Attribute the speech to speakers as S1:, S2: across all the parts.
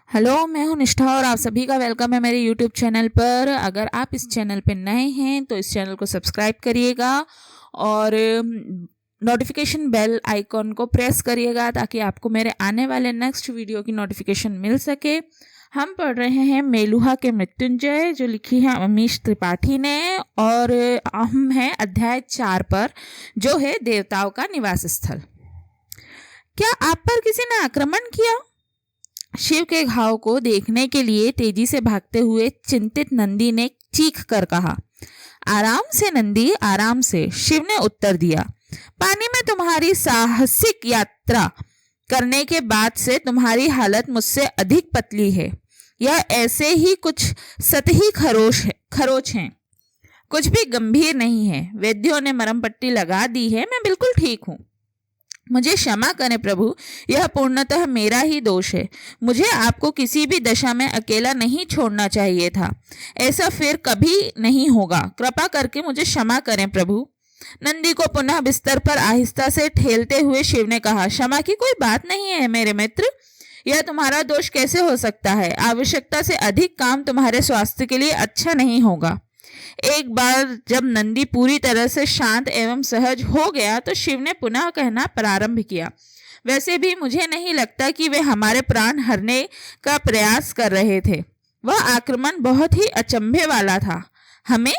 S1: Hello, मैं हूं निष्ठा और आप सभी का वेलकम है मेरे यूट्यूब चैनल पर। अगर आप इस चैनल पर नए हैं तो इस चैनल को सब्सक्राइब करिएगा और नोटिफिकेशन बेल आइकॉन को प्रेस करिएगा ताकि आपको मेरे आने वाले नेक्स्ट वीडियो की नोटिफिकेशन मिल सके। हम पढ़ रहे हैं मेलुहा के मृत्युंजय, जो लिखी है अमीश त्रिपाठी ने, और हम हैं अध्याय 4 पर, जो है देवताओं का निवास स्थल। क्या आप पर किसी ने आक्रमण किया? शिव के घाव को देखने के लिए तेजी से भागते हुए चिंतित नंदी ने चीख कर कहा। आराम से नंदी, आराम से, शिव ने उत्तर दिया। पानी में तुम्हारी साहसिक यात्रा करने के बाद से तुम्हारी हालत मुझसे अधिक पतली है। यह ऐसे ही कुछ सतही खरोच हैं, कुछ भी गंभीर नहीं है। वैद्यों ने मरहम पट्टी लगा दी है, मैं बिल्कुल ठीक हूँ। मुझे क्षमा करें प्रभु, यह पूर्णतः मेरा ही दोष है। मुझे आपको किसी भी दशा में अकेला नहीं छोड़ना चाहिए था। ऐसा फिर कभी नहीं होगा। कृपा करके मुझे क्षमा करें प्रभु। नंदी को पुनः बिस्तर पर आहिस्ता से ठेलते हुए शिव ने कहा, क्षमा की कोई बात नहीं है मेरे मित्र। यह तुम्हारा दोष कैसे हो सकता है? आवश्यकता से अधिक काम तुम्हारे स्वास्थ्य के लिए अच्छा नहीं होगा। एक बार जब नंदी पूरी तरह से शांत एवं सहज हो गया तो शिव ने पुनः कहना प्रारंभ किया। वैसे भी मुझे नहीं लगता कि वे हमारे प्राण हरने का प्रयास कर रहे थे। वह आक्रमण बहुत ही अचंभे वाला था। हमें?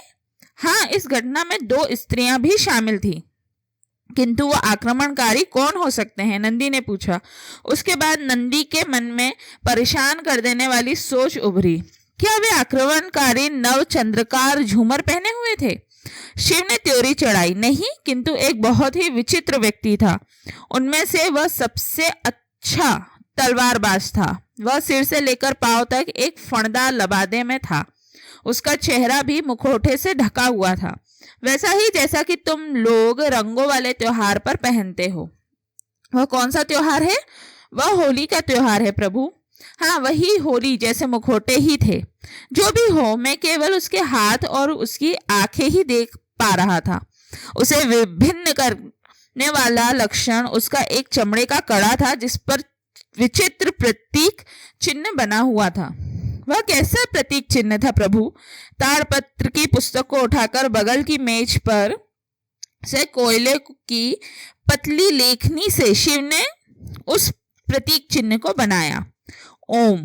S1: हाँ, इस घटना में 2 स्त्रियां भी शामिल थी। किंतु वो आक्रमणकारी कौन हो सकते हैं? नंदी ने पूछा। उसके बाद नंदी के मन में परेशान कर देने वाली सोच उभरी। क्या वे आक्रमणकारी नव चंद्रकार झूमर पहने हुए थे? शिव ने त्योरी चढ़ाई। नहीं, किंतु एक बहुत ही विचित्र व्यक्ति था। उनमें से वह सबसे अच्छा तलवारबाज था। वह सिर से लेकर पांव तक एक फणदार लबादे में था। उसका चेहरा भी मुखौटे से ढका हुआ था, वैसा ही जैसा कि तुम लोग रंगों वाले त्योहार पर पहनते हो। वह कौन सा त्योहार है? वह होली का त्योहार है प्रभु। हाँ, वही होली जैसे मुखौटे ही थे। जो भी हो, मैं केवल उसके हाथ और उसकी आंखें ही देख पा रहा था। उसे विभिन्न करने वाला लक्षण उसका एक चमड़े का कड़ा था जिस पर विचित्र प्रतीक चिन्ह बना हुआ था। वह कैसा प्रतीक चिन्ह था प्रभु? ताड़पत्र की पुस्तक को उठाकर बगल की मेज पर से कोयले की पतली लेखनी से शिव ने उस प्रतीक चिन्ह को बनाया। ओम।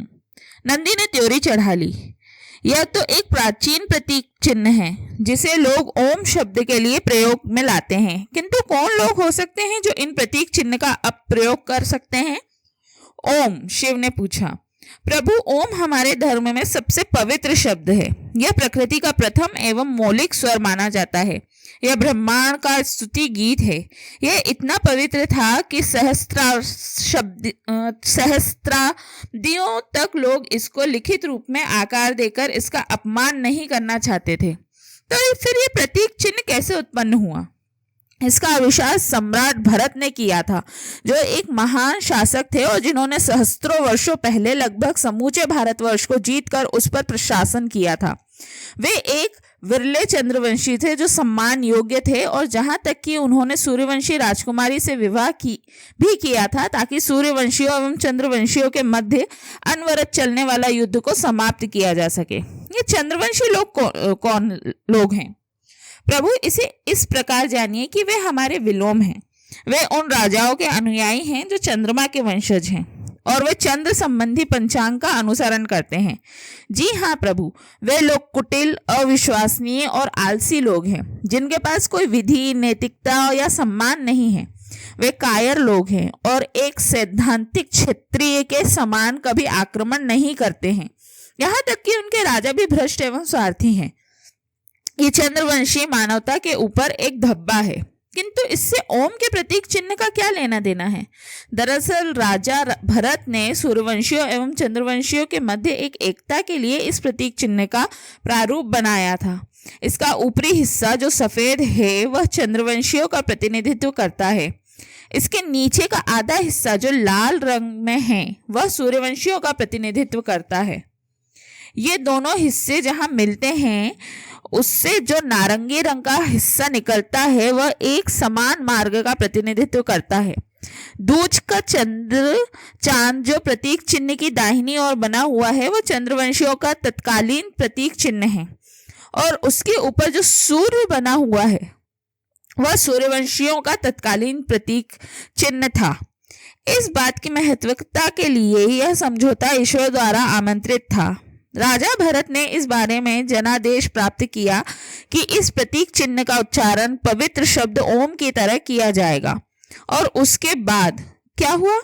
S1: नंदी ने त्योरी चढ़ा ली। यह तो एक प्राचीन प्रतीक चिन्ह है जिसे लोग ओम शब्द के लिए प्रयोग में लाते हैं, किंतु कौन लोग हो सकते हैं जो इन प्रतीक चिन्ह का अप्रयोग कर सकते हैं? ओम, शिव ने पूछा। प्रभु, ओम हमारे धर्म में सबसे पवित्र शब्द है। यह प्रकृति का प्रथम एवं मौलिक स्वर माना जाता है। यह ब्रह्मांड का स्तुति गीत है। यह इतना पवित्र था कि सहस्त्राब्दियों तक लोग इसको लिखित रूप में आकार देकर इसका अपमान नहीं करना चाहते थे। तो फिर ये प्रतीक चिन्ह कैसे उत्पन्न हुआ? इसका आविष्कार सम्राट भरत ने किया था, जो एक महान शासक थे और जिन्होंने सहस्त्रों वर्षों पहले लगभग समूचे भारतवर्ष को जीतकर उस पर प्रशासन किया था। वे एक विरले चंद्रवंशी थे जो सम्मान योग्य थे, और जहां तक कि उन्होंने सूर्यवंशी राजकुमारी से विवाह भी किया था ताकि सूर्यवंशियों एवं चंद्रवंशियों के मध्य अनवरत चलने वाला युद्ध को समाप्त किया जा सके। ये चंद्रवंशी लोग कौन लोग हैं? प्रभु, इसे इस प्रकार जानिए कि वे हमारे विलोम हैं। वे उन राजाओं के अनुयायी हैं जो चंद्रमा के वंशज हैं, और वे चंद्र संबंधी पंचांग का अनुसरण करते हैं। जी हाँ प्रभु, वे लोग कुटिल, अविश्वसनीय और आलसी लोग हैं, जिनके पास कोई विधि, नैतिकता या सम्मान नहीं है। वे कायर लोग हैं और एक सैद्धांतिक क्षत्रिय के समान कभी आक्रमण नहीं करते हैं। यहाँ तक कि उनके राजा भी भ्रष्ट एवं स्वार्थी हैं। ये चंद्रवंशी मानवता के ऊपर एक धब्बा है, किंतु इससे ओम के प्रतीक चिन्ह का क्या लेना देना है? दरअसल राजा भरत ने सूर्यवंशियों एवं चंद्रवंशियों के मध्य एक एकता के लिए इस प्रतीक चिन्ह का प्रारूप बनाया था। इसका ऊपरी हिस्सा जो सफेद है वह चंद्रवंशियों का प्रतिनिधित्व करता है। इसके नीचे का आधा हिस्सा जो लाल रंग में है वह सूर्यवंशियों का प्रतिनिधित्व करता है। ये दोनों हिस्से जहां मिलते हैं उससे जो नारंगी रंग का हिस्सा निकलता है वह एक समान मार्ग का प्रतिनिधित्व करता है। दूज का चांद जो प्रतीक चिन्ह की दाहिनी ओर बना हुआ है वो चंद्रवंशियों का तत्कालीन प्रतीक चिन्ह है, और उसके ऊपर जो सूर्य बना हुआ है वह सूर्यवंशियों का तत्कालीन प्रतीक चिन्ह था। इस बात की महत्वता के लिए यह समझौता ईश्वर द्वारा आमंत्रित था। राजा भरत ने इस बारे में जनादेश प्राप्त किया कि इस प्रतीक चिन्ह का उच्चारण पवित्र शब्द ओम की तरह किया जाएगा, और उसके बाद क्या हुआ?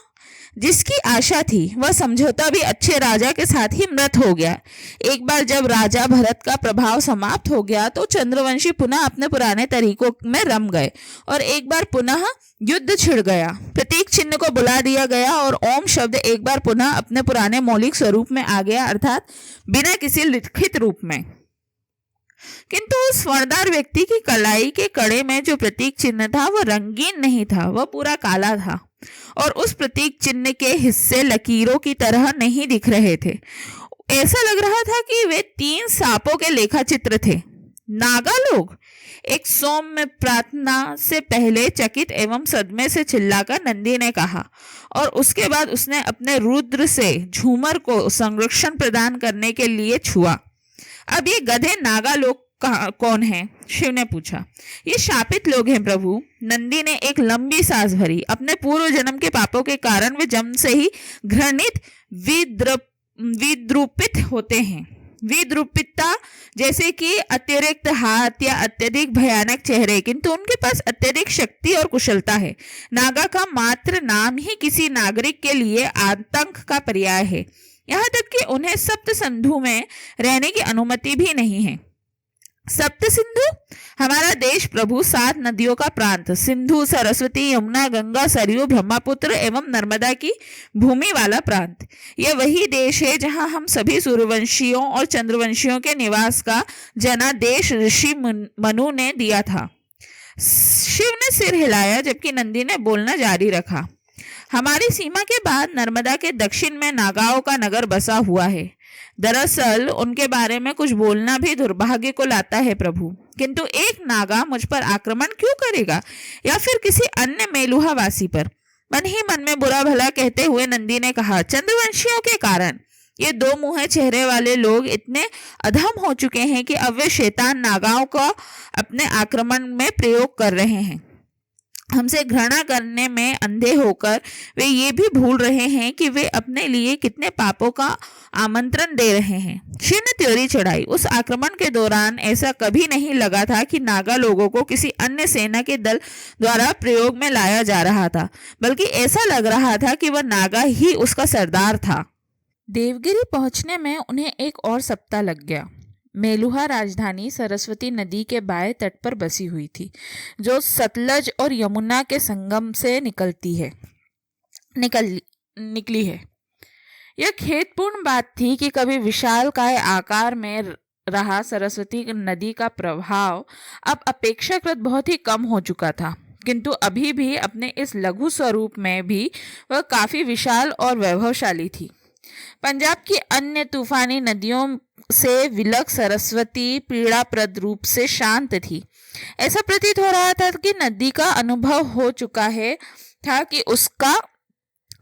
S1: जिसकी आशा थी वह समझौता भी अच्छे राजा के साथ ही मृत हो गया। एक बार जब राजा भरत का प्रभाव समाप्त हो गया तो चंद्रवंशी पुनः अपने पुराने तरीकों में रम गए, और एक बार पुनः युद्ध छिड़ गया। प्रतीक चिन्ह को बुला दिया गया और ओम शब्द एक बार पुनः अपने पुराने मौलिक स्वरूप में आ गया, अर्थात बिना किसी लिखित रूप में। किंतु उस स्वरदार व्यक्ति की कलाई के कड़े में जो प्रतीक चिन्ह था वह रंगीन नहीं था, वह पूरा काला था, और उस प्रतीक चिन्ह के हिस्से लकीरों की तरह नहीं दिख रहे थे। ऐसा लग रहा था कि वे 3 सांपों के लेखा चित्र थे। नागा लोग, एक सौम्य प्रार्थना से पहले चकित एवं सदमे से चिल्लाकर नंदी ने कहा, और उसके बाद उसने अपने रुद्र से झूमर को संरक्षण प्रदान करने के लिए छुआ। अब ये गधे नागा लोग कौन है? शिव ने पूछा। ये शापित लोग हैं प्रभु। नंदी ने एक लंबी सांस भरी। अपने पूर्व जन्म के पापों के कारण वे जन्म से ही घृणित विद्रूपित होते हैं। विद्रूपितता जैसे कि अतिरिक्त हाथ या अत्यधिक भयानक चेहरे, किंतु उनके पास अत्यधिक शक्ति और कुशलता है। नागा का मात्र नाम ही किसी नागरिक के लिए आतंक का पर्याय है, यहाँ तक कि उन्हें सप्त सिंधु में रहने की अनुमति भी नहीं है। सप्त सिंधु? हमारा देश प्रभु 7 नदियों का प्रांत, सिंधु, सरस्वती, यमुना, गंगा, सरयू, ब्रह्मपुत्र एवं नर्मदा की भूमि वाला प्रांत। यह वही देश है जहां हम सभी सूर्यवंशियों और चंद्रवंशियों के निवास का जनादेश ऋषि मनु ने दिया था। शिव ने सिर हिलाया जबकि नंदी ने बोलना जारी रखा। हमारी सीमा के बाद नर्मदा के दक्षिण में नागाओं का नगर बसा हुआ है। दरअसल उनके बारे में कुछ बोलना भी दुर्भाग्य को लाता है प्रभु, किंतु एक नागा मुझ पर आक्रमण क्यों करेगा, या फिर किसी अन्य मेलुहा वासी पर? मन ही मन में बुरा भला कहते हुए नंदी ने कहा, चंद्रवंशियों के कारण ये 2 मुंहे चेहरे वाले लोग इतने अधम हो चुके हैं कि अब वे शैतान नागाओं का अपने आक्रमण में प्रयोग कर रहे हैं। हमसे घृणा करने में अंधे होकर वे ये भी भूल रहे हैं कि वे अपने लिए कितने पापों का आमंत्रण दे रहे हैं। शिव ने त्योरी चढ़ाई। उस आक्रमण के दौरान ऐसा कभी नहीं लगा था कि नागा लोगों को किसी अन्य सेना के दल द्वारा प्रयोग में लाया जा रहा था, बल्कि ऐसा लग रहा था कि वह नागा ही उसका सरदार था। देवगिरी पहुंचने में उन्हें एक और सप्ताह लग गया। मेलुहा राजधानी सरस्वती नदी के बाएं तट पर बसी हुई थी, जो सतलज और यमुना के संगम से निकली है। यह खेदपूर्ण बात थी कि कभी विशालकाय आकार में रहा सरस्वती नदी का प्रभाव अब अपेक्षाकृत बहुत ही कम हो चुका था, किंतु अभी भी अपने इस लघु स्वरूप में भी वह काफी विशाल और वैभवशाली थी। पंजाब की अन्य तूफानी नदियों से विलग सरस्वती पीड़ाप्रद रूप से शांत थी। ऐसा प्रतीत हो रहा था कि नदी का अनुभव हो चुका था कि उसका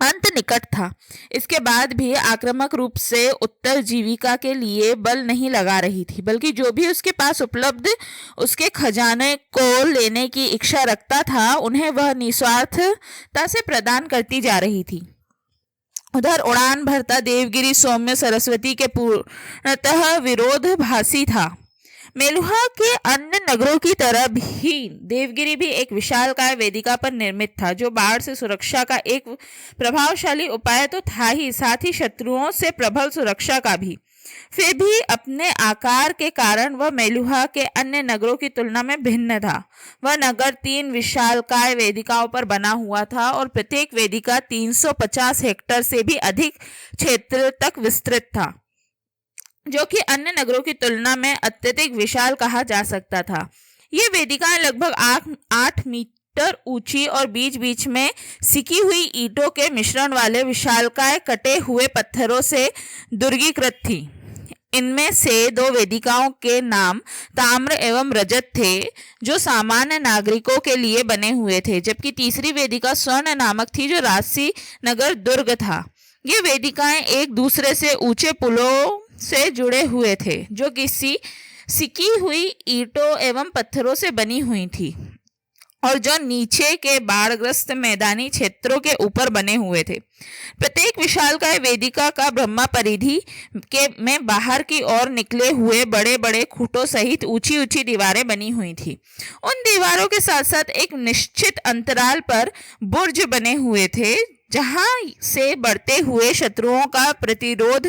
S1: अंत निकट था। इसके बाद भी आक्रामक रूप से उत्तर जीविका के लिए बल नहीं लगा रही थी, बल्कि जो भी उसके पास उपलब्ध उसके खजाने को लेने की इच्छा रखता था उन्हें वह निस्वार्थता से प्रदान करती जा रही थी। उधर उड़ान भरता देवगिरी सौम्य सरस्वती के पूर्णतः विरोधाभासी था। मेलुहा के अन्य नगरों की तरह भी देवगिरी भी एक विशालकाय वेदिका पर निर्मित था, जो बाढ़ से सुरक्षा का एक प्रभावशाली उपाय तो था ही, साथ ही शत्रुओं से प्रबल सुरक्षा का भी। फिर भी अपने आकार के कारण वह मेलुहा के अन्य नगरों की तुलना में भिन्न था। वह नगर 3 विशालकाय वेदिकाओं पर बना हुआ था और प्रत्येक वेदिका 350 हेक्टेयर से भी अधिक क्षेत्र तक विस्तृत था, जो कि अन्य नगरों की तुलना में अत्यधिक विशाल कहा जा सकता था। ये वेदिकाएं लगभग 8 मीटर ऊंची और बीच बीच में सिकी हुई ईंटों के मिश्रण वाले विशालकाय कटे हुए पत्थरों से दुर्गीकृत थी। इनमें से 2 वेदिकाओं के नाम ताम्र एवं रजत थे, जो सामान्य नागरिकों के लिए बने हुए थे, जबकि तीसरी वेदिका स्वर्ण नामक थी, जो राजसी नगर दुर्ग था। ये वेदिकाएं एक दूसरे से ऊंचे पुलों से जुड़े हुए थे, जो किसी सिकी हुई ईंटों एवं पत्थरों से बनी हुई थी और जो नीचे के बाढ़ग्रस्त मैदानी क्षेत्रों के ऊपर बने हुए थे। प्रत्येक विशालकाय वेदिका का ब्रह्मा परिधि के में बाहर की ओर निकले हुए बड़े बड़े खूंटों सहित ऊंची ऊंची दीवारें बनी हुई थी। उन दीवारों के साथ साथ एक निश्चित अंतराल पर बुर्ज बने हुए थे, जहां से बढ़ते हुए शत्रुओं का प्रतिरोध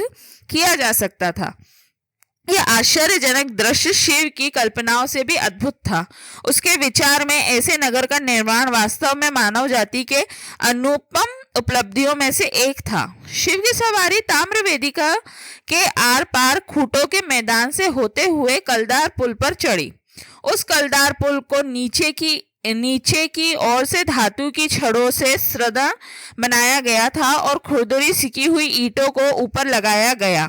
S1: किया जा सकता था। यह आश्चर्यजनक दृश्य शिव की कल्पनाओं से भी अद्भुत था। उसके विचार में ऐसे नगर का निर्माण वास्तव में मानव जाति के अनुपम उपलब्धियों में से एक था। शिव की सवारी ताम्र वेदिका के आर पार खूंटों के मैदान से होते हुए कलदार पुल पर चढ़ी। उस कलदार पुल को नीचे की ओर से धातु की छड़ों से श्रृंखला बनाया गया था और खुरदुरी सिकी हुई ईंटों को ऊपर लगाया गया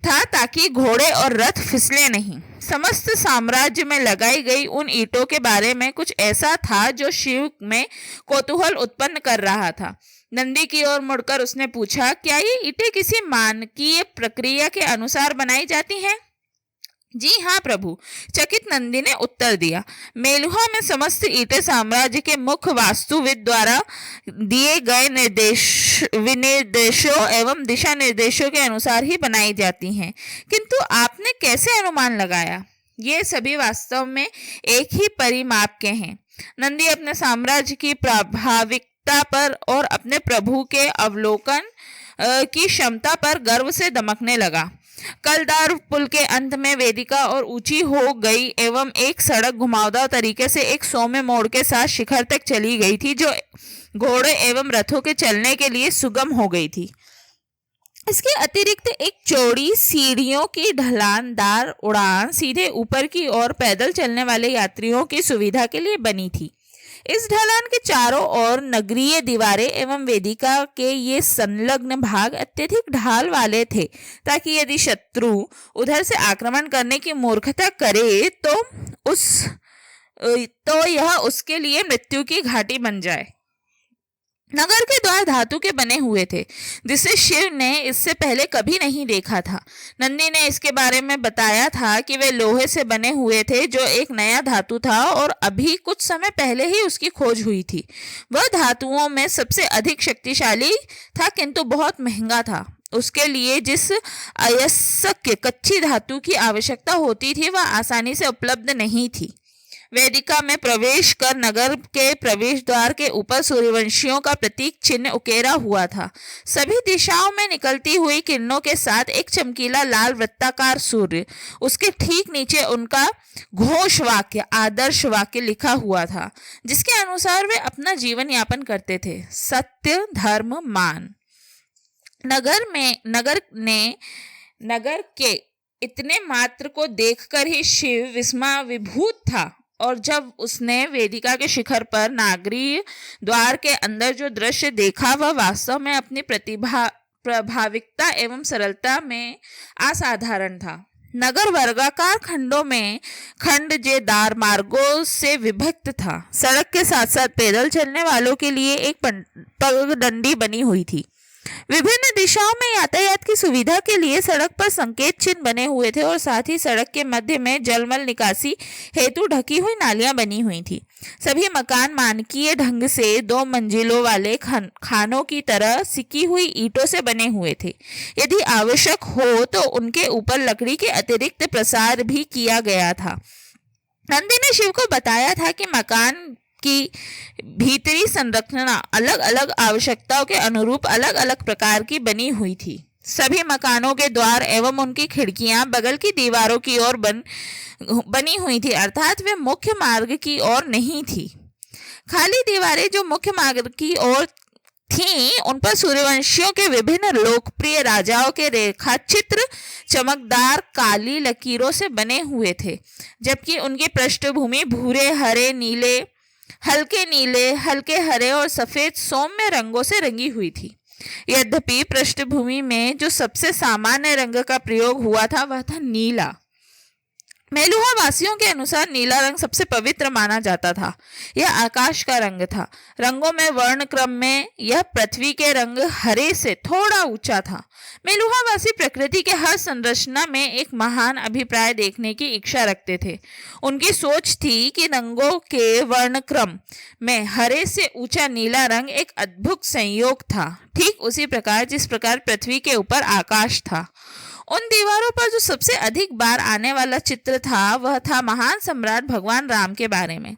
S1: था, ताकि घोड़े और रथ फिसले नहीं। समस्त साम्राज्य में लगाई गई उन ईंटों के बारे में कुछ ऐसा था जो शिव में कौतूहल उत्पन्न कर रहा था। नंदी की ओर मुड़कर उसने पूछा, क्या ये ईंटें किसी मानकीय प्रक्रिया के अनुसार बनाई जाती हैं? जी हाँ प्रभु, चकित नंदी ने उत्तर दिया। मेलुहा में समस्त ईंटें साम्राज्य के मुख्य वास्तुविद द्वारा दिए गए विनिर्देशों एवं दिशा निर्देशों के अनुसार ही बनाई जाती हैं। किंतु आपने कैसे अनुमान लगाया? ये सभी वास्तव में एक ही परिमाप के हैं। नंदी अपने साम्राज्य की प्रभाविकता पर और अपने प्रभु के अवलोकन की क्षमता पर गर्व से दमकने लगा। कलदार पुल के अंत में वेदिका और ऊंची हो गई एवं एक सड़क घुमावदार तरीके से एक सौम्य मोड़ के साथ शिखर तक चली गई थी, जो घोड़े एवं रथों के चलने के लिए सुगम हो गई थी। इसके अतिरिक्त एक चौड़ी सीढ़ियों की ढलानदार उड़ान सीधे ऊपर की ओर पैदल चलने वाले यात्रियों की सुविधा के लिए बनी थी। इस ढलान के चारों ओर नगरीय दीवारें एवं वेदिका के ये संलग्न भाग अत्यधिक ढाल वाले थे, ताकि यदि शत्रु उधर से आक्रमण करने की मूर्खता करे तो यह उसके लिए मृत्यु की घाटी बन जाए। नगर के द्वार धातु के बने हुए थे, जिसे शिव ने इससे पहले कभी नहीं देखा था। नंदी ने इसके बारे में बताया था कि वे लोहे से बने हुए थे, जो एक नया धातु था और अभी कुछ समय पहले ही उसकी खोज हुई थी। वह धातुओं में सबसे अधिक शक्तिशाली था, किंतु बहुत महंगा था। उसके लिए जिस अयस्क कच्ची धातु की आवश्यकता होती थी, वह आसानी से उपलब्ध नहीं थी। वेदिका में प्रवेश कर नगर के प्रवेश द्वार के ऊपर सूर्यवंशियों का प्रतीक चिन्ह उकेरा हुआ था। सभी दिशाओं में निकलती हुई किरणों के साथ एक चमकीला लाल वृत्ताकार सूर्य, उसके ठीक नीचे उनका घोष वाक्य, आदर्श वाक्य लिखा हुआ था, जिसके अनुसार वे अपना जीवन यापन करते थे। सत्य, धर्म, मान। नगर के इतने मात्र को देखकर ही शिव विस्मयाभिभूत था, और जब उसने वेदिका के शिखर पर नागरीय द्वार के अंदर जो दृश्य देखा, वह वास्तव में अपनी प्रभाविकता एवं सरलता में असाधारण था। नगर वर्गाकार खंडजेदार मार्गों से विभक्त था। सड़क के साथ साथ पैदल चलने वालों के लिए एक पगडंडी बनी हुई थी। विभिन्न दिशाओं में यातायात की सुविधा के लिए सड़क पर संकेत चिन्ह बने हुए थे और साथ ही सड़क के मध्य में जलमल निकासी हेतु ढकी हुई नालियां बनी हुई थी। सभी मकान मानकीय ढंग से 2 मंजिलों वाले खानों की तरह सिकी हुई ईंटों से बने हुए थे। यदि आवश्यक हो तो उनके ऊपर लकड़ी के अतिरिक्त प्रसार भी किया गया था। नंदी ने शिव को बताया था कि मकान की भीतरी संरचना अलग अलग आवश्यकताओं के अनुरूप अलग अलग प्रकार की बनी हुई थी। सभी मकानों के द्वार एवं उनकी खिड़कियां बगल की दीवारों की ओर बनी हुई थी, अर्थात वे मुख्य मार्ग की ओर नहीं थी। खाली दीवारें जो मुख्य मार्ग की ओर थीं, उन पर सूर्यवंशियों के विभिन्न लोकप्रिय राजाओं के रेखाचित्र चमकदार काली लकीरों से बने हुए थे, जबकि उनकी पृष्ठभूमि भूरे, हरे, नीले, हल्के हरे और सफेद सौम्य रंगों से रंगी हुई थी। यद्यपि पृष्ठभूमि में जो सबसे सामान्य रंग का प्रयोग हुआ था वह था नीला। मेलुहा वासियों के अनुसार नीला रंग सबसे पवित्र माना जाता था। यह आकाश का रंग था। रंगों में वर्ण क्रम में यह पृथ्वी के रंग हरे से थोड़ा ऊंचा था। मेलुहा वासी प्रकृति के हर संरचना में एक महान अभिप्राय देखने की इच्छा रखते थे। उनकी सोच थी कि रंगों के वर्ण क्रम में हरे से ऊंचा नीला रंग एक अद्भुत संयोग था, ठीक उसी प्रकार जिस प्रकार पृथ्वी के ऊपर आकाश था। उन दीवारों पर जो सबसे अधिक बार आने वाला चित्र था वह था महान सम्राट भगवान राम के बारे में।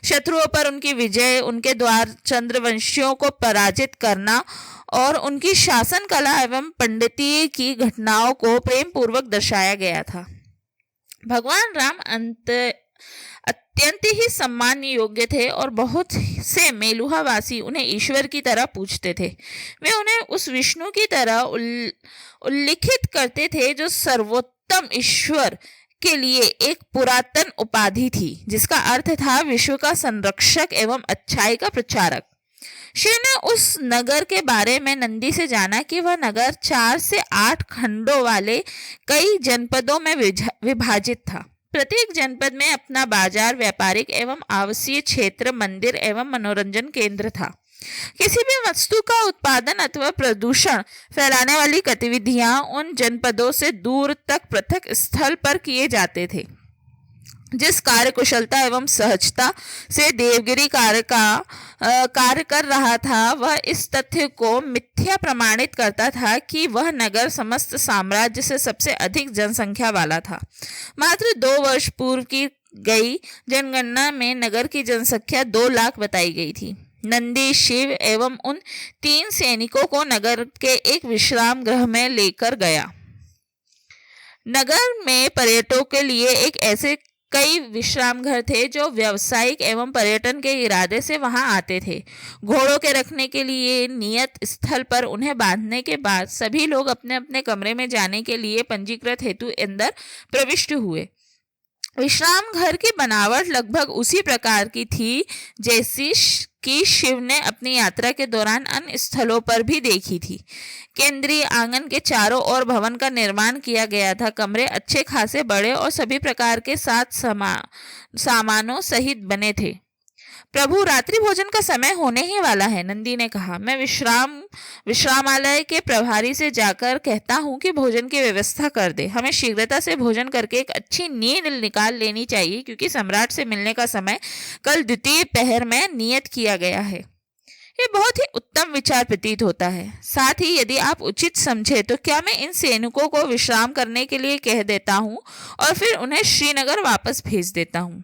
S1: शत्रुओं पर उनकी विजय, उनके द्वारा चंद्रवंशियों को पराजित करना और उनकी शासन कला एवं पंडितीय की घटनाओं को प्रेम पूर्वक दर्शाया गया था। भगवान राम अत्यंत ही सम्मान योग्य थे और बहुत से मेलुहा वासी उन्हें ईश्वर की तरह पूजते थे। वे उन्हें उस विष्णु की तरह उल्लिखित करते थे जो सर्वोत्तम ईश्वर के लिए एक पुरातन उपाधि थी, जिसका अर्थ था विश्व का संरक्षक एवं अच्छाई का प्रचारक। शिव ने उस नगर के बारे में नंदी से जाना कि वह नगर 4 से 8 खंडों वाले कई जनपदों में विभाजित था। प्रत्येक जनपद में अपना बाजार, व्यापारिक एवं आवासीय क्षेत्र, मंदिर एवं मनोरंजन केंद्र था। किसी भी वस्तु का उत्पादन अथवा प्रदूषण फैलाने वाली गतिविधियां उन जनपदों से दूर तक पृथक स्थल पर किए जाते थे। जिस कार्यकुशलता एवं सहजता से देवगिरी कार्य कर रहा था वह इस तथ्य को मिथ्या प्रमाणित करता था कि वह नगर समस्त साम्राज्य से सबसे अधिक जनसंख्या वाला था। मात्र 2 वर्ष पूर्व की गई जनगणना में नगर की जनसंख्या 2 लाख बताई गई थी। नंदी शिव एवं उन 3 सैनिकों को नगर के एक विश्राम गृह में लेकर गया। नगर में पर्यटकों के लिए एक ऐसे कई विश्राम घर थे जो व्यावसायिक एवं पर्यटन के इरादे से वहां आते थे। घोड़ों के रखने के लिए नियत स्थल पर उन्हें बांधने के बाद सभी लोग अपने अपने कमरे में जाने के लिए पंजीकृत हेतु अंदर प्रविष्ट हुए। विश्राम घर की बनावट लगभग उसी प्रकार की थी जैसी कि शिव ने अपनी यात्रा के दौरान अन्य स्थलों पर भी देखी थी। केंद्रीय आंगन के चारों ओर भवन का निर्माण किया गया था। कमरे अच्छे खासे बड़े और सभी प्रकार के सामानों सहित बने थे। प्रभु, रात्रि भोजन का समय होने ही वाला है, नंदी ने कहा। मैं विश्रामालय के प्रभारी से जाकर कहता हूँ कि भोजन की व्यवस्था कर दे। हमें शीघ्रता से भोजन करके एक अच्छी नींद निकाल लेनी चाहिए क्योंकि सम्राट से मिलने का समय कल द्वितीय पहर में नियत किया गया है। ये बहुत ही उत्तम विचार प्रतीत होता है। साथ ही यदि आप उचित समझे तो क्या मैं इन सैनिकों को विश्राम करने के लिए कह देता हूँ और फिर उन्हें श्रीनगर वापस भेज देता हूँ।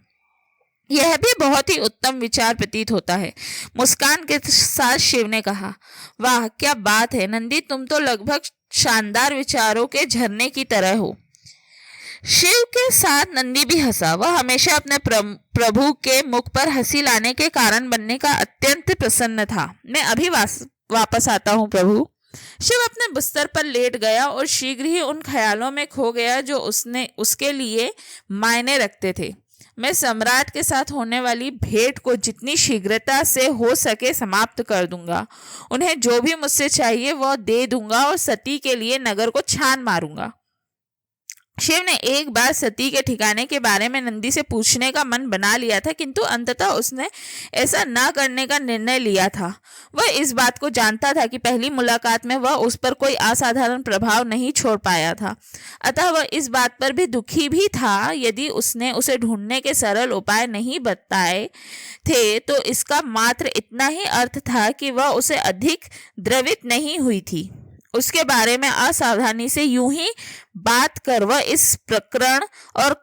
S1: यह भी बहुत ही उत्तम विचार प्रतीत होता है, मुस्कान के साथ शिव ने कहा। वाह, क्या बात है नंदी, तुम तो लगभग शानदार विचारों के झरने की तरह हो। शिव के साथ नंदी भी हंसा। वह हमेशा अपने प्रभु के मुख पर हंसी लाने के कारण बनने का अत्यंत प्रसन्न था। मैं अभी वापस आता हूँ प्रभु। शिव अपने बिस्तर पर लेट गया और शीघ्र ही उन ख्यालों में खो गया जो उसके लिए मायने रखते थे। मैं सम्राट के साथ होने वाली भेंट को जितनी शीघ्रता से हो सके समाप्त कर दूंगा। उन्हें जो भी मुझसे चाहिए वह दे दूंगा और सती के लिए नगर को छान मारूंगा। शिव ने एक बार सती के ठिकाने के बारे में नंदी से पूछने का मन बना लिया था, किंतु अंततः उसने ऐसा न करने का निर्णय लिया था। वह इस बात को जानता था कि पहली मुलाकात में वह उस पर कोई असाधारण प्रभाव नहीं छोड़ पाया था, अतः वह इस बात पर भी दुखी भी था। यदि उसने उसे ढूंढने के सरल उपाय नहीं बताए थे तो इसका मात्र इतना ही अर्थ था कि वह उसे अधिक द्रवित नहीं हुई थी। उसके बारे में असावधानी से यूं ही बात कर वह इसे प्रकरण और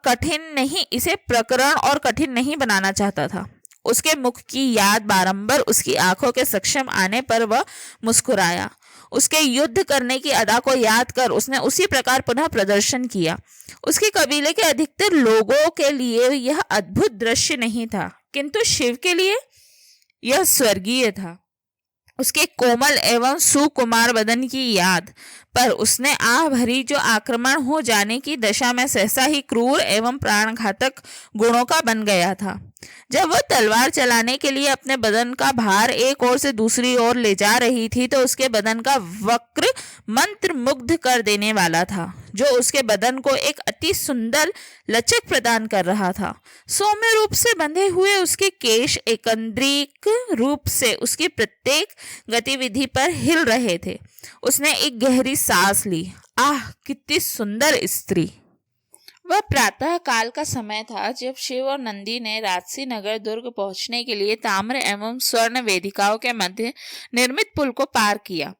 S1: कठिन नहीं बनाना चाहता था। उसके मुख की याद बारंबार उसकी आंखों के सक्षम आने पर वह मुस्कुराया। उसके युद्ध करने की अदा को याद कर उसने उसी प्रकार पुनः प्रदर्शन किया। उसके कबीले के अधिकतर लोगों के लिए यह अद्भुत दृश्य नहीं था, किंतु शिव के लिए यह स्वर्गीय था। उसके कोमल एवं सुकुमार बदन की याद पर उसने आह भरी जो आक्रमण हो जाने की दशा में सहसा ही क्रूर एवं प्राणघातक गुणों का बन गया था। जब वह तलवार चलाने के लिए अपने बदन का भार एक ओर से दूसरी ओर ले जा रही थी तो उसके बदन का वक्र मंत्र मुग्ध कर देने वाला था, जो उसके बदन को एक अति सुंदर लचक प्रदान कर रहा था। सौम्य रूप से बंधे हुए उसके केश एकंद्रिक रूप से उसकी प्रत्येक गतिविधि पर हिल रहे थे। उसने एक गहरी सांस ली। आह, कितनी सुंदर स्त्री! वह प्रातः काल का समय था जब शिव और नंदी ने राजसी नगर दुर्ग पहुंचने के लिए ताम्र एवं स्वर्ण वेदिकाओं के मध्य निर्मित पुल को पार किया।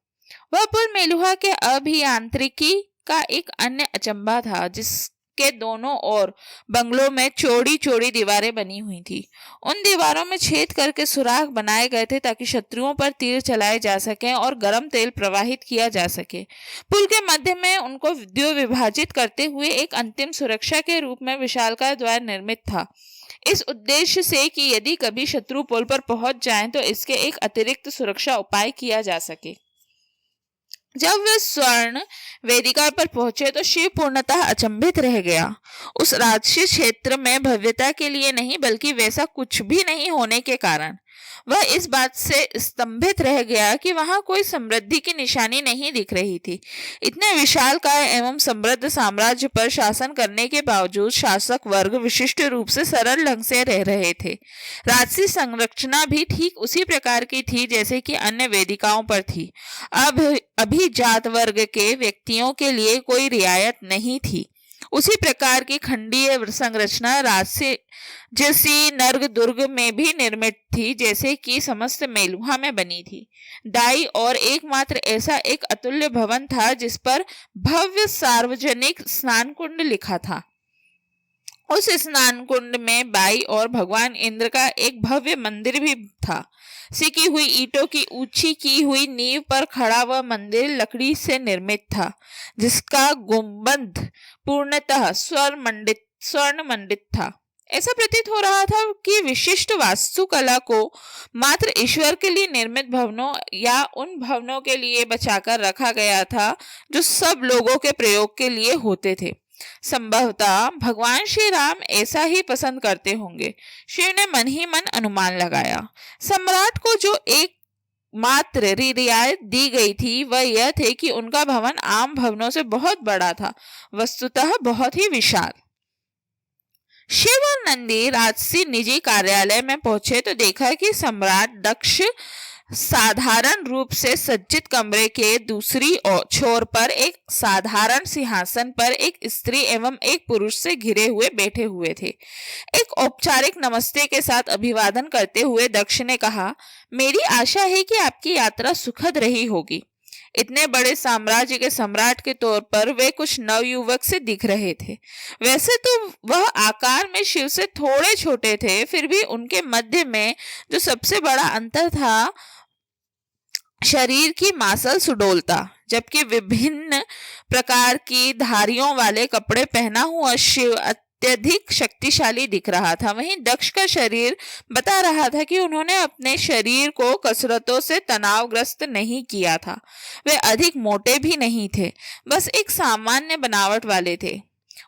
S1: वह पुल मेलुहा के अभियांत्रिकी का एक अन्य अचंभा था, जिसके दोनों ओर बंगलों में चौड़ी चौड़ी दीवारें बनी हुई थी। उन दीवारों में छेद करके सुराख बनाए गए थे ताकि शत्रुओं पर तीर चलाए जा सकें और गर्म तेल प्रवाहित किया जा सके। पुल के मध्य में उनको द्विभाजित करते हुए एक अंतिम सुरक्षा के रूप में विशालकाय द्वार निर्मित था, इस उद्देश्य से कि यदि कभी शत्रु पुल पर पहुंच जाएं तो इसके एक अतिरिक्त सुरक्षा उपाय किया जा सके। जब वे स्वर्ण वेदिका पर पहुंचे तो शिव पूर्णतः अचंभित रह गया। उस राजसी क्षेत्र में भव्यता के लिए नहीं बल्कि वैसा कुछ भी नहीं होने के कारण वह इस बात से स्तंभित रह गया कि वहां कोई समृद्धि की निशानी नहीं दिख रही थी। इतने विशालकाय एवं समृद्ध साम्राज्य पर शासन करने के बावजूद शासक वर्ग विशिष्ट रूप से सरल ढंग से रह रहे थे। राजसी संरचना भी ठीक उसी प्रकार की थी जैसे कि अन्य वेदिकाओं पर थी। अब अभिजात वर्ग के व्यक्तियों के लिए कोई रियायत नहीं थी। उसी प्रकार की खंडीय संरचना राजसी नर्ग दुर्ग में भी निर्मित थी जैसे कि समस्त मेलुहा में बनी थी। दाई और एकमात्र ऐसा एक अतुल्य भवन था जिस पर भव्य सार्वजनिक स्नान कुंड लिखा था। उस स्नान कुंड में बाई और भगवान इंद्र का एक भव्य मंदिर भी था। सिकी हुई ईंटों की ऊंची की हुई नींव पर खड़ा वह मंदिर लकड़ी से निर्मित था, जिसका गुंबद पूर्णतः स्वर्ण मंडित था। ऐसा प्रतीत हो रहा था कि विशिष्ट वास्तुकला को मात्र ईश्वर के लिए निर्मित भवनों या उन भवनों के लिए बचाकर रखा गया था जो सब लोगों के प्रयोग के लिए होते थे। संभवतः भगवान श्री राम ऐसा ही पसंद करते होंगे। शिव ने मन ही मन अनुमान लगाया। सम्राट को जो एक मात्र रियायत दी गई थी वह यह थे कि उनका भवन आम भवनों से बहुत बड़ा था, वस्तुतः बहुत ही विशाल। शिव और नंदी राजसी निजी कार्यालय में पहुंचे तो देखा कि सम्राट दक्ष साधारण रूप से सज्जित कमरे के दूसरी छोर पर एक साधारण सिंहासन पर एक स्त्री एवं एक पुरुष से घिरे हुए बैठे हुए थे। एक औपचारिक नमस्ते के साथ अभिवादन करते हुए दक्ष ने कहा, मेरी आशा है कि आपकी यात्रा सुखद रही होगी। इतने बड़े साम्राज्य के सम्राट के तौर पर वे कुछ नवयुवक से दिख रहे थे। वैसे तो वह आकार में शिव से थोड़े छोटे थे, फिर भी उनके मध्य में जो सबसे बड़ा अंतर था शरीर की मांसल सुडौलता। जबकि विभिन्न प्रकार की धारियों वाले कपड़े पहना हुआ शिव अत्यधिक शक्तिशाली दिख रहा था, वहीं दक्ष का शरीर बता रहा था कि उन्होंने अपने शरीर को कसरतों से तनावग्रस्त नहीं किया था। वे अधिक मोटे भी नहीं थे, बस एक सामान्य बनावट वाले थे।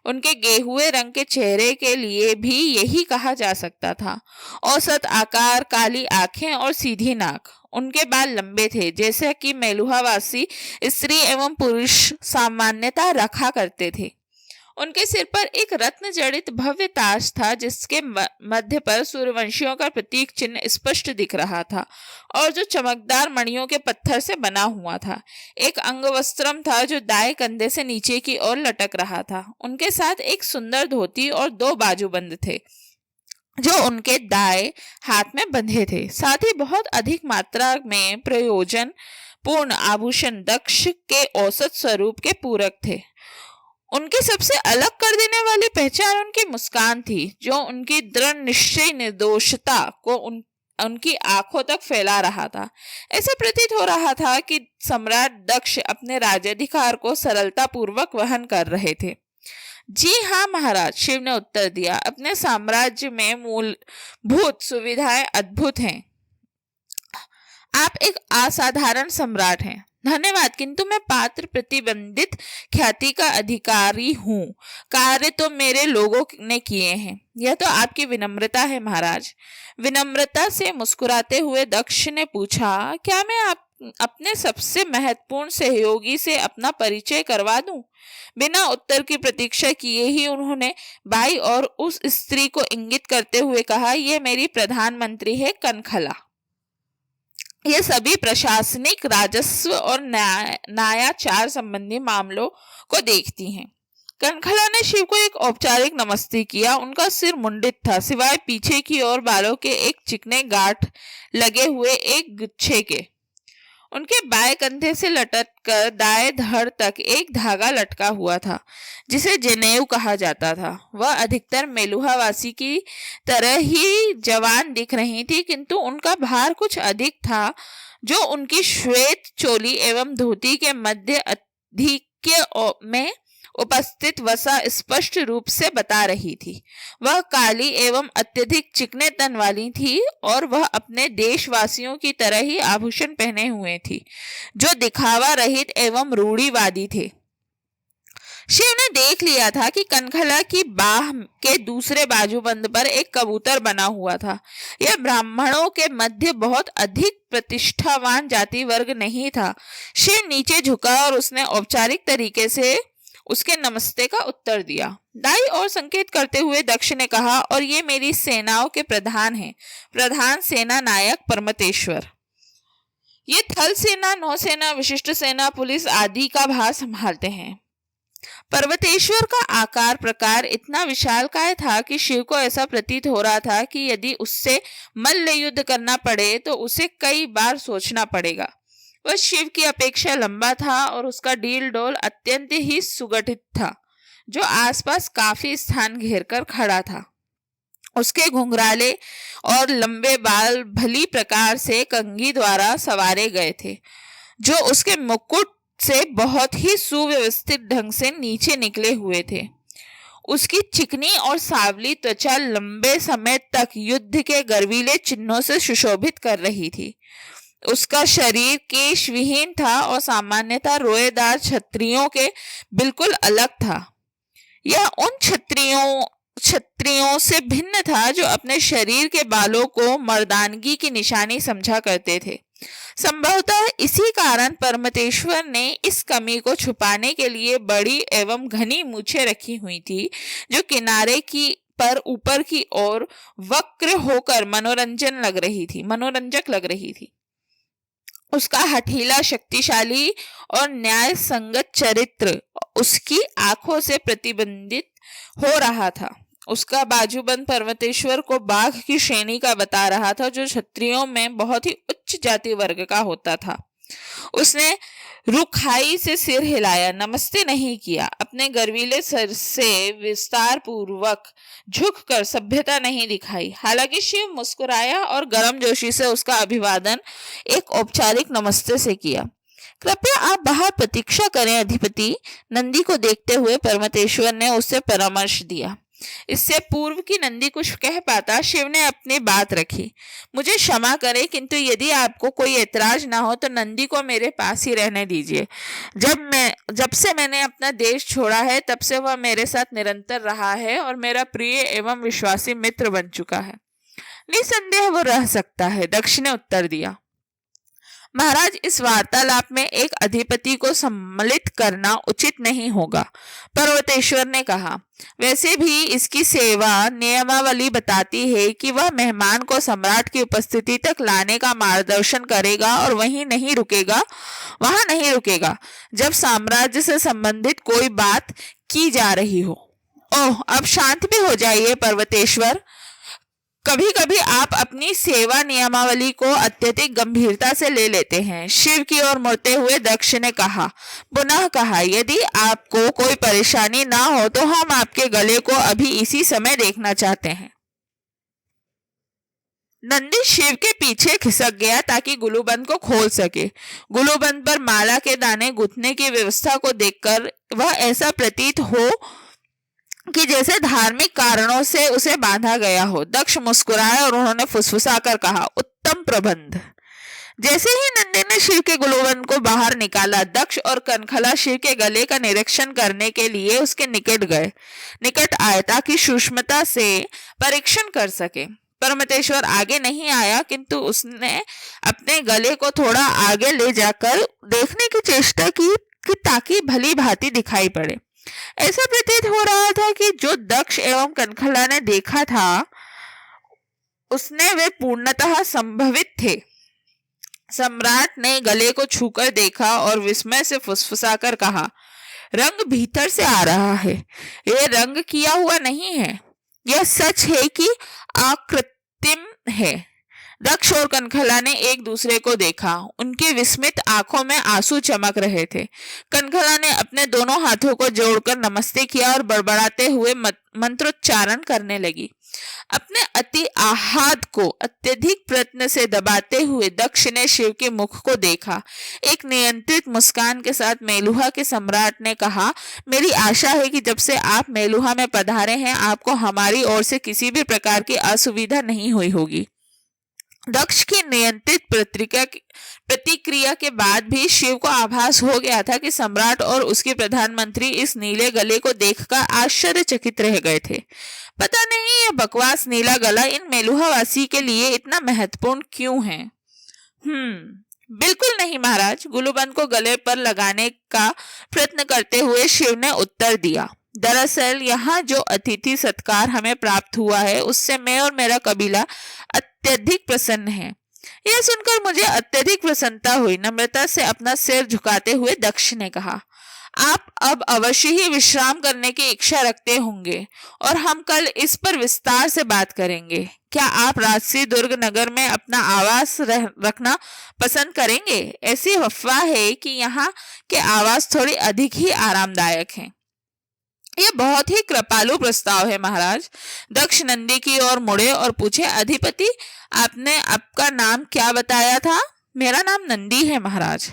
S1: उनके गेहुए रंग के चेहरे के लिए भी यही कहा जा सकता था। औसत आकार, काली आंखें और सीधी नाक। उनके बाल लंबे थे जैसे कि मेलुहावासी स्त्री एवं पुरुष सामान्यता रखा करते थे। उनके सिर पर एक रत्न जड़ित भव्य ताज था जिसके मध्य पर सूर्यवंशियों का प्रतीक चिन्ह स्पष्ट दिख रहा था और जो चमकदार मणियों के पत्थर से बना हुआ था। एक अंगवस्त्रम था जो दाएं कंधे से नीचे की ओर लटक रहा था। उनके साथ एक सुंदर धोती और 2 बाजूबंद थे जो उनके दाएं हाथ में बंधे थे। साथ ही बहुत अधिक मात्रा में प्रयोजन पूर्ण आभूषण दक्ष के औसत स्वरूप के पूरक थे। उनकी सबसे अलग कर देने वाली पहचान उनकी मुस्कान थी जो उनकी दृढ़ निश्चय निर्दोषता को उनकी आंखों तक फैला रहा था। ऐसा प्रतीत हो रहा था कि सम्राट दक्ष अपने राज्याधिकार को सरलता पूर्वक वहन कर रहे थे। जी हाँ महाराज, शिव ने उत्तर दिया, अपने साम्राज्य में मूलभूत सुविधाएं अद्भुत हैं। आप एक असाधारण सम्राट हैं। धन्यवाद, किंतु मैं पात्र प्रतिबंधित ख्याति का अधिकारी हूँ। कार्य तो मेरे लोगों ने किए हैं। यह तो आपकी विनम्रता है महाराज। विनम्रता से मुस्कुराते हुए दक्ष ने पूछा, क्या मैं अपने सबसे महत्वपूर्ण सहयोगी से अपना परिचय करवा दूं? बिना उत्तर की प्रतीक्षा किए ही उन्होंने बाई और उस स्त्री को इंगित करते हुए कहा, यह मेरी प्रधानमंत्री है कनखला। ये सभी प्रशासनिक, राजस्व और न्यायाचार संबंधी मामलों को देखती हैं। कनखला ने शिव को एक औपचारिक नमस्ते किया। उनका सिर मुंडित था, सिवाय पीछे की ओर बालों के एक चिकने गांठ लगे हुए एक गुच्छे के। उनके बाएं कंधे से लटक कर दाएं धड़ तक एक धागा लटका हुआ था, जिसे जनेऊ कहा जाता था। वह अधिकतर मेलुहावासी की तरह ही जवान दिख रही थी, किंतु उनका भार कुछ अधिक था, जो उनकी श्वेत चोली एवं धोती के मध्य अधिक्य में उपस्थित वसा स्पष्ट रूप से बता रही थी। वह काली एवं अत्यधिक चिकने तन वाली थी और वह अपने देशवासियों की तरह ही आभूषण पहने हुए थी, जो दिखावा रहित एवं रूढ़िवादी थे। शिव ने देख लिया था कि कनखला की बाह के दूसरे बाजूबंद पर एक कबूतर बना हुआ था। यह ब्राह्मणों के मध्य बहुत अधिक प्रतिष्ठावान जाति वर्ग नहीं था। शिव नीचे झुका और उसने औपचारिक तरीके से उसके नमस्ते का उत्तर दिया। दाई और संकेत करते हुए दक्ष ने कहा, और ये मेरी सेनाओं के प्रधान हैं, प्रधान सेना नायक परमतेश्वर। ये थल सेना, नौसेना, विशिष्ट सेना, पुलिस आदि का भार संभालते हैं। पर्वतेश्वर का आकार प्रकार इतना विशालकाय था कि शिव को ऐसा प्रतीत हो रहा था कि यदि उससे मल्ल युद्ध करना पड़े तो उसे कई बार सोचना पड़ेगा। वह शिव की अपेक्षा लंबा था और उसका डील डोल अत्यंत ही सुगठित था, जो आसपास काफी स्थान घेरकर खड़ा था। उसके घुंघराले और लंबे बाल भली प्रकार से कंघी द्वारा सवारे गए थे, जो उसके मुकुट से बहुत ही सुव्यवस्थित ढंग से नीचे निकले हुए थे। उसकी चिकनी और सावली त्वचा लंबे समय तक युद्ध के गर्वीले चिन्हों से सुशोभित कर रही थी। उसका शरीर केश विहीन था और सामान्यतः रोएदार छत्रियों के बिल्कुल अलग था। यह उन छत्रियों से भिन्न था जो अपने शरीर के बालों को मर्दानगी की निशानी समझा करते थे। संभवतः इसी कारण परमतेश्वर ने इस कमी को छुपाने के लिए बड़ी एवं घनी मूछें रखी हुई थी, जो किनारे की पर ऊपर की ओर वक्र होकर मनोरंजक लग रही थी। उसका हठीला, शक्तिशाली और न्याय संगत चरित्र उसकी आंखों से प्रतिबिंबित हो रहा था। उसका बाजूबंद परमतेश्वर को बाघ की श्रेणी का बता रहा था, जो क्षत्रियों में बहुत ही उच्च जाति वर्ग का होता था। उसने रुखाई से सिर हिलाया, नमस्ते नहीं किया। अपने गर्वीले सर से विस्तार पूर्वक झुककर सभ्यता नहीं दिखाई। हालांकि शिव मुस्कुराया और गर्मजोशी से उसका अभिवादन एक औपचारिक नमस्ते से किया। कृपया आप बाहर प्रतीक्षा करें अधिपति, नंदी को देखते हुए परमतेश्वर ने उससे परामर्श दिया। इससे पूर्व कि नंदी कुछ कह पाता, शिव ने अपनी बात रखी। मुझे क्षमा करें, किंतु यदि आपको कोई ऐतराज ना हो तो नंदी को मेरे पास ही रहने दीजिए। जब से मैंने अपना देश छोड़ा है तब से वह मेरे साथ निरंतर रहा है और मेरा प्रिय एवं विश्वासी मित्र बन चुका है। निसंदेह वो रह सकता है, दक्ष ने उत्तर दिया। महाराज, इस वार्तालाप में एक अधिपति को सम्मिलित करना उचित नहीं होगा, पर्वतेश्वर ने कहा। वैसे भी इसकी सेवा नियमावली बताती है कि वह मेहमान को सम्राट की उपस्थिति तक लाने का मार्गदर्शन करेगा और वहां नहीं रुकेगा जब साम्राज्य से संबंधित कोई बात की जा रही हो। ओह, अब शांत भी हो जाइए पर्वतेश्वर। कभी कभी आप अपनी सेवा नियमावली को अत्यधिक गंभीरता से ले लेते हैं, शिव की ओर मुड़ते हुए दक्ष ने पुनः कहा, यदि आपको कोई परेशानी ना हो तो हम आपके गले को अभी इसी समय देखना चाहते हैं। नंदी शिव के पीछे खिसक गया ताकि गुलूबंद को खोल सके। गुलूबंद पर माला के दाने गूंथने की व्यवस्था को देखकर वह ऐसा प्रतीत हो कि जैसे धार्मिक कारणों से उसे बांधा गया हो। दक्ष मुस्कुराए और उन्होंने फुसफुसाकर कहा, उत्तम प्रबंध। जैसे ही नंदी ने शिव के गुलवन को बाहर निकाला, दक्ष और कनखला शिव के गले का निरीक्षण करने के लिए उसके निकट आए ताकि सूक्ष्मता से परीक्षण कर सके। परमतेश्वर आगे नहीं आया, किंतु उसने अपने गले को थोड़ा आगे ले जाकर देखने की चेष्टा की कि ताकि भली भांति दिखाई पड़े। ऐसा प्रतीत हो रहा था कि जो दक्ष एवं कनखला ने देखा था उसने वे पूर्णतः संभवित थे। सम्राट ने गले को छूकर देखा और विस्मय से फुसफुसाकर कहा, रंग भीतर से आ रहा है, ये रंग किया हुआ नहीं है, यह सच है कि अकृत्रिम है। दक्ष और कनखला ने एक दूसरे को देखा। उनकी विस्मित आंखों में आंसू चमक रहे थे। कनखला ने अपने दोनों हाथों को जोड़कर नमस्ते किया और बड़बड़ाते हुए मंत्रोच्चारण करने लगी। अपने अति आहत को अत्यधिक प्रयत्न से दबाते हुए दक्ष ने शिव के मुख को देखा। एक नियंत्रित मुस्कान के साथ मेलुहा के सम्राट ने कहा, मेरी आशा है कि जब से आप मेलुहा में पधारे हैं आपको हमारी ओर से किसी भी प्रकार की असुविधा नहीं हुई होगी। दक्ष की नियंत्रित प्रतिक्रिया के बाद भी शिव को आभास हो गया था कि सम्राट और उसके प्रधानमंत्री इस नीले गले को देखकर आश्चर्यचकित रह गए थे। पता नहीं यह बकवास नीला गला इन मेलुहावासी के लिए इतना महत्वपूर्ण क्यों है। बिल्कुल नहीं महाराज, गुलूबंद को गले पर लगाने का प्रयत्न करते हुए शिव ने उत्तर दिया। दरअसल यहाँ जो अतिथि सत्कार हमें प्राप्त हुआ है उससे मैं और मेरा कबीला अत्यधिक प्रसन्न है। यह सुनकर मुझे अत्यधिक प्रसन्नता हुई। नम्रता से अपना सिर झुकाते हुए दक्ष ने कहा, आप अब अवश्य ही विश्राम करने की इच्छा रखते होंगे और हम कल इस पर विस्तार से बात करेंगे। क्या आप राजसी दुर्ग नगर में अपना आवास रखना पसंद करेंगे? ऐसी अफवाह है कि यहाँ के आवास थोड़ी अधिक ही आरामदायक हैं। यह बहुत ही कृपालु प्रस्ताव है महाराज। दक्ष नंदी की ओर मुड़े और पूछे, अधिपति आपने आपका नाम क्या बताया था? मेरा नाम नंदी है महाराज।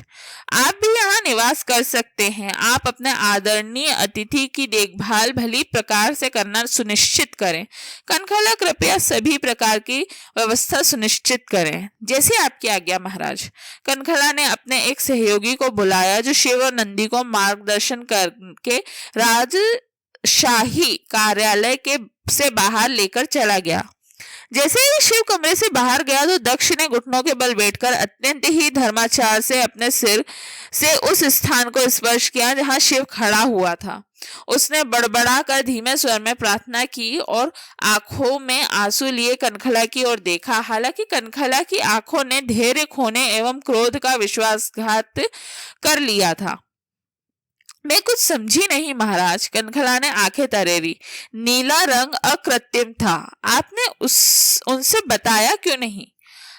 S1: आप भी यहाँ निवास कर सकते हैं। आप अपने आदरणीय अतिथि की देखभाल भली प्रकार से करना सुनिश्चित करें। कनखला कृपया सभी प्रकार की व्यवस्था सुनिश्चित करें। जैसे आपकी आज्ञा महाराज। कनखला ने अपने एक सहयोगी को बुलाया जो शिव और नंदी को मार्गदर्शन करके राजशाही कार्यालय से बाहर लेकर चला गया। जैसे ही शिव कमरे से बाहर गया तो दक्ष ने घुटनों के बल बैठकर अत्यंत ही धर्माचार से अपने सिर से उस स्थान को स्पर्श किया जहां शिव खड़ा हुआ था। उसने बड़बड़ा कर धीमे स्वर में प्रार्थना की और आंखों में आंसू लिए कनखला की ओर देखा। हालांकि कनखला की आंखों ने धैर्य खोने एवं क्रोध का विश्वासघात कर लिया था। मैं कुछ समझी नहीं महाराज। कनखला ने आंखें तरेरी। नीला रंग अकृत्रिम था। आपने उनसे बताया क्यों नहीं?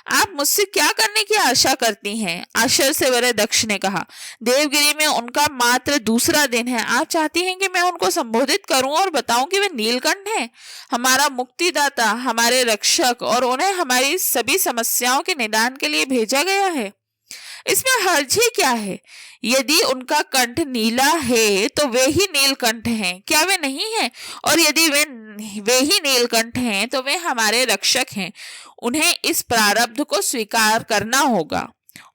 S1: आप मुझसे क्या करने की आशा करती हैं? आश्चर्य से भरे दक्ष ने कहा, देवगिरी में उनका मात्र दूसरा दिन है। आप चाहती हैं कि मैं उनको संबोधित करूं और बताऊं कि वे नीलकंठ हैं, हमारा मुक्तिदाता, हमारे रक्षक, और उन्हें हमारी सभी समस्याओं के निदान के लिए भेजा गया है। इसमें हर्ज ही क्या है? यदि उनका कंठ नीला है तो वे ही नीलकंठ हैं, क्या वे नहीं हैं? और यदि वे ही नीलकंठ हैं तो वे हमारे रक्षक हैं। उन्हें इस प्रारब्ध को स्वीकार करना होगा।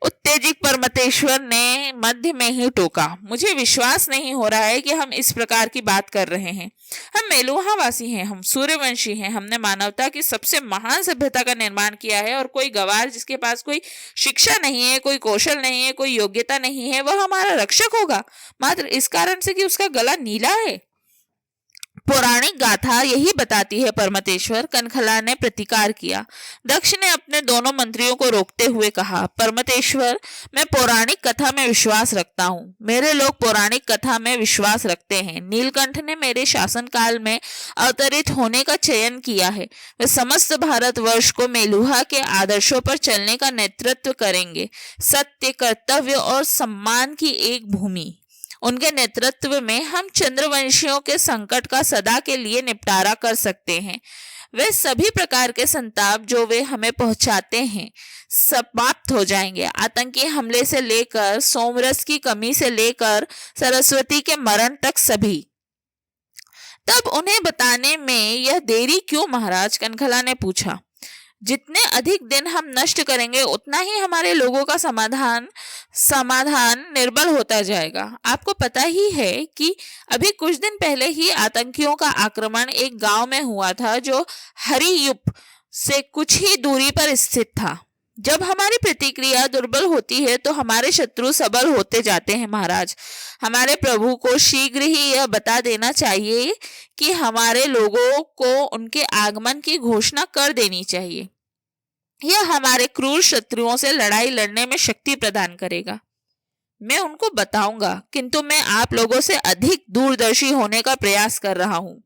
S1: उत्तेजित परमतेश्वर ने मध्य में ही टोका, मुझे विश्वास नहीं हो रहा है कि हम इस प्रकार की बात कर रहे हैं। हम मेलुहावासी हैं, हम सूर्यवंशी हैं, हमने मानवता की सबसे महान सभ्यता का निर्माण किया है और कोई गवार जिसके पास कोई शिक्षा नहीं है, कोई कौशल नहीं है, कोई योग्यता नहीं है, वह हमारा रक्षक होगा मात्र इस कारण से कि उसका गला नीला है। पौराणिक गाथा यही बताती है परमतेश्वर, कनखला ने प्रतिकार किया। दक्ष ने अपने दोनों मंत्रियों को रोकते हुए कहा, परमतेश्वर, मैं पौराणिक कथा में विश्वास रखता हूँ। मेरे लोग पौराणिक कथा में विश्वास रखते हैं। नीलकंठ ने मेरे शासनकाल में अवतरित होने का चयन किया है। वे समस्त भारतवर्ष को मेलुहा के आदर्शों पर चलने का नेतृत्व करेंगे। सत्य, कर्तव्य और सम्मान की एक भूमि। उनके नेतृत्व में हम चंद्रवंशियों के संकट का सदा के लिए निपटारा कर सकते हैं। वे सभी प्रकार के संताप जो वे हमें पहुंचाते हैं समाप्त हो जाएंगे। आतंकी हमले से लेकर सोमरस की कमी से लेकर सरस्वती के मरण तक सभी। तब उन्हें बताने में यह देरी क्यों महाराज? कनखला ने पूछा। जितने अधिक दिन हम नष्ट करेंगे उतना ही हमारे लोगों का समाधान निर्बल होता जाएगा। आपको पता ही है कि अभी कुछ दिन पहले ही आतंकियों का आक्रमण एक गांव में हुआ था जो हरियुप से कुछ ही दूरी पर स्थित था। जब हमारी प्रतिक्रिया दुर्बल होती है तो हमारे शत्रु सबल होते जाते हैं। महाराज, हमारे प्रभु को शीघ्र ही यह बता देना चाहिए कि हमारे लोगों को उनके आगमन की घोषणा कर देनी चाहिए। यह हमारे क्रूर शत्रुओं से लड़ाई लड़ने में शक्ति प्रदान करेगा। मैं उनको बताऊंगा, किंतु मैं आप लोगों से अधिक दूरदर्शी होने का प्रयास कर रहा हूं।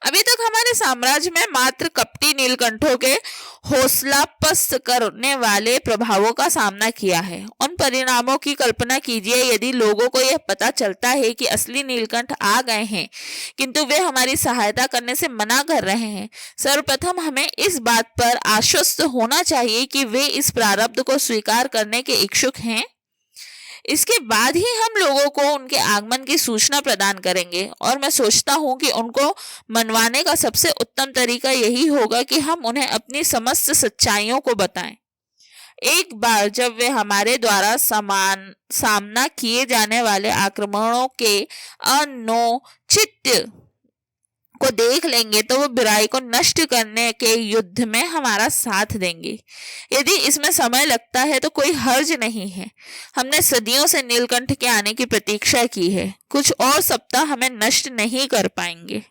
S1: अभी तक हमारे साम्राज्य में मात्र कपटी नीलकंठों के हौसला पस्त करने वाले प्रभावों का सामना किया है। उन परिणामों की कल्पना कीजिए यदि लोगों को यह पता चलता है कि असली नीलकंठ आ गए हैं किंतु वे हमारी सहायता करने से मना कर रहे हैं। सर्वप्रथम हमें इस बात पर आश्वस्त होना चाहिए कि वे इस प्रारब्ध को स्वीकार करने के इच्छुक हैं। इसके बाद ही हम लोगों को उनके आगमन की सूचना प्रदान करेंगे और मैं सोचता हूं कि उनको मनवाने का सबसे उत्तम तरीका यही होगा कि हम उन्हें अपनी समस्त सच्चाइयों को बताएं। एक बार जब वे हमारे द्वारा सामना किए जाने वाले आक्रमणों के अनौचित्य को देख लेंगे तो वो बुराई को नष्ट करने के युद्ध में हमारा साथ देंगे। यदि इसमें समय लगता है तो कोई हर्ज नहीं है। हमने सदियों से नीलकंठ के आने की प्रतीक्षा की है। कुछ और सप्ताह हमें नष्ट नहीं कर पाएंगे।